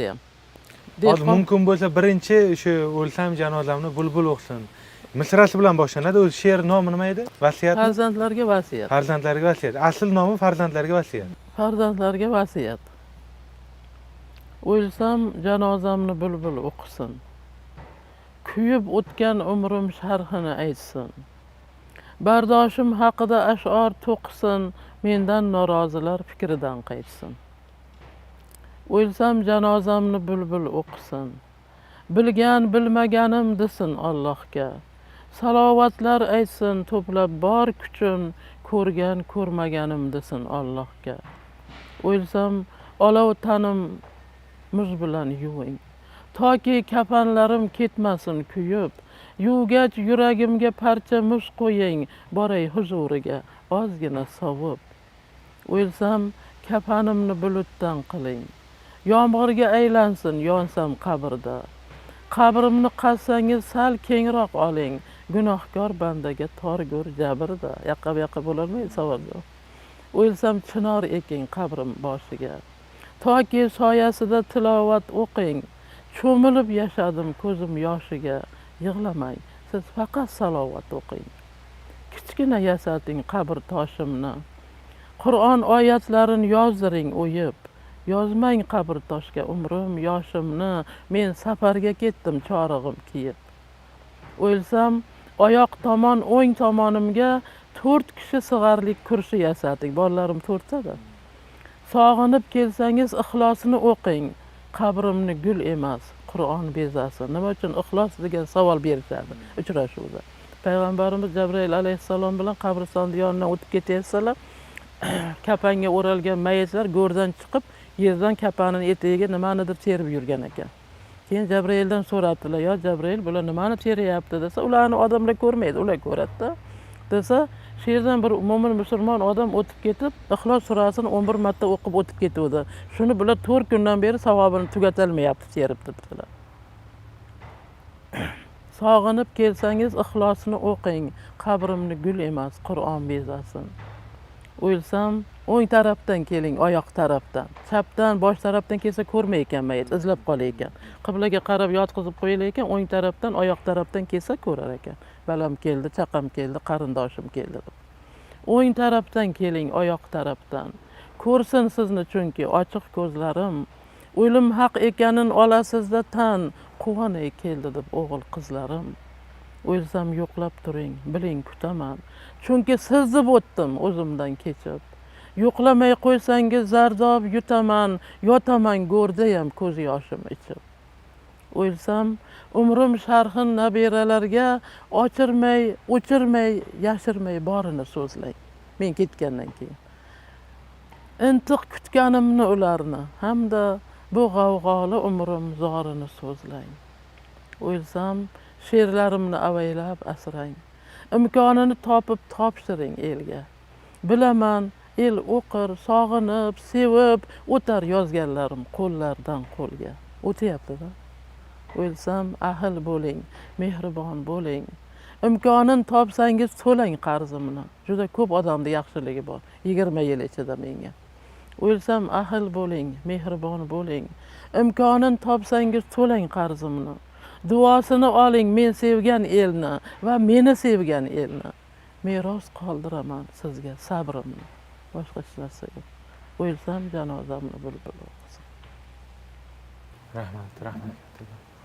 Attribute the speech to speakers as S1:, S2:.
S1: ham.
S2: Hozir mumkin bo'lsa birinchi shu o'lsam janozamni bulbul o'qsin misrasi bilan boshlanadi. O'zi she'r nomi nima edi? Vasiyat.
S1: Farzandlarga vasiyat.
S2: Farzandlarga vasiyat. Asl nomi farzandlarga vasiyat.
S1: Farzandlarga vasiyat. O'lsam janozamni bulbul o'qisin. Kuyib o'tgan umrim sharhini aytsin. Bardoshim haqida ash'or to'qisin, mendan norozilar fikridan qaytsin. O'lsam janozamni bulbul o'qisin. Bilgan bilmaganim desin Allohga. Salovatlar aytsin to'plab bor kuchim, ko'rgan ko'rmaganim desin Allohga. O'lsam olov tanim muz bilan yuving. Toki kafanlarim ketmasin kuyib, yuvgach yuragimga parcha muz qo'ying, boray huzuriga ozgina sovib. O'lsam kafanimni bulutdan qiling. Yomg'irga aylansin yonsam qabrda. Qabrimni qazsangiz sal kengroq oling, gunohkor bandaga torgur jabrda. Yaqqa bo'lolmaydi savol yo'q. O'lsam chinor eking qabrim boshiga. Toki soyasida tilovat o'qing. Cho'milib yashadim ko'zim yoshiga. Yig'lamang, siz faqat salovat o'qing. Kichkina yasating qabr toshimni. Qur'on oyatlarini yozdiring o'yib. Yozmang qabr toshga umrim yoshimni, men safarga ketdim chorig'im kiyib. O'lsam oyoq tomon o'ng tomonimga 4 kishi sig'arlik kursi yasating. Bolalarim 4tada. Sog'inib kelsangiz ixlosini o'qing. Qabrimni gul emas, Qur'on bezasin. Nima uchun ixlos degan savol berishadi uchrashuvda. Payg'ambarimiz Jabrayil alayhissalom bilan qabriston yonidan o'tib ketyapsalar, kapanga o'ralgan mayitlar go'rdan chiqib, yerdan kapanini etigiga nimanidir terib yurgan ekan. Keyin Jabrayildan so'radilar, "Yo Jabrayil, bular nimani teryapti?" desa, "Ularni odamlar ko'rmaydi, ular ko'radi-da." desa, shu yerdan bir mo'min musulmon odam o'tib ketib, Ixlos surasini 11 marta o'qib o'tib ketuvdi. Shuni bular 4 kundan beri savobini tugatalmayapti, terib debdilar. Sog'inib kelsangiz ixlosini o'qing, qabrimni gul emas, Qur'on bezasin. O'lsam o'ng tarafdan keling, oyoq tarafdan. Chapdan, bosh tarafdan kelsa ko'rmay ekan mayit, izlab qolar ekan. Qiblaga qarab yotqizib qo'yilar ekan, o'ng tarafdan, oyoq tarafdan kelsa ko'rar ekan. Balam keldi, chaqam keldi, qarindoshim keldi deb. O'ng tarafdan keling, oyoq tarafdan. Ko'rsin sizni chunki ochiq ko'zlarim. O'lim haq ekanin olasizda tan, quvonay keldi deb o'g'il qizlarim. O'lsam yo'qlab turing, biling kutaman. Chunki siz deb o'tdim o'zimdan kechib. Yo'qlamay qo'ysangiz zardob yutaman, yotaman go'rdayam ko'z yoshim ichib. O'lsam umrim sharhin nabiralarga ochirmay, o'chirmay, yashirmay borini so'zlang. Men ketgandan keyin. Intiq kutganimni ularni hamda bu g'avg'oli umrim zorini so'zlang. O'lsam she'rlarimni avaylab asrang. Imkonini topib topshiring elga. Bilaman el o'qir, sog'inib, sevib o'tar yozganlarim qo'llardan qo'lga. O'tyapti-da. O'lsam ahil bo'ling, mehribon bo'ling. Imkonin topsangiz to'lang qarzimni. Juda ko'p odamning yaxshiligi bor 20 yil ichida menga. O'lsam ahil bo'ling, mehribon bo'ling. Imkonin topsangiz to'lang qarzimni. Duosini oling men sevgan elni va meni sevgan elni. Meros qoldiraman sizga sabrimni. Boshqa hech narsa yo'q. O'lsam janozamni bulbul o'qisin.
S2: Rahmat.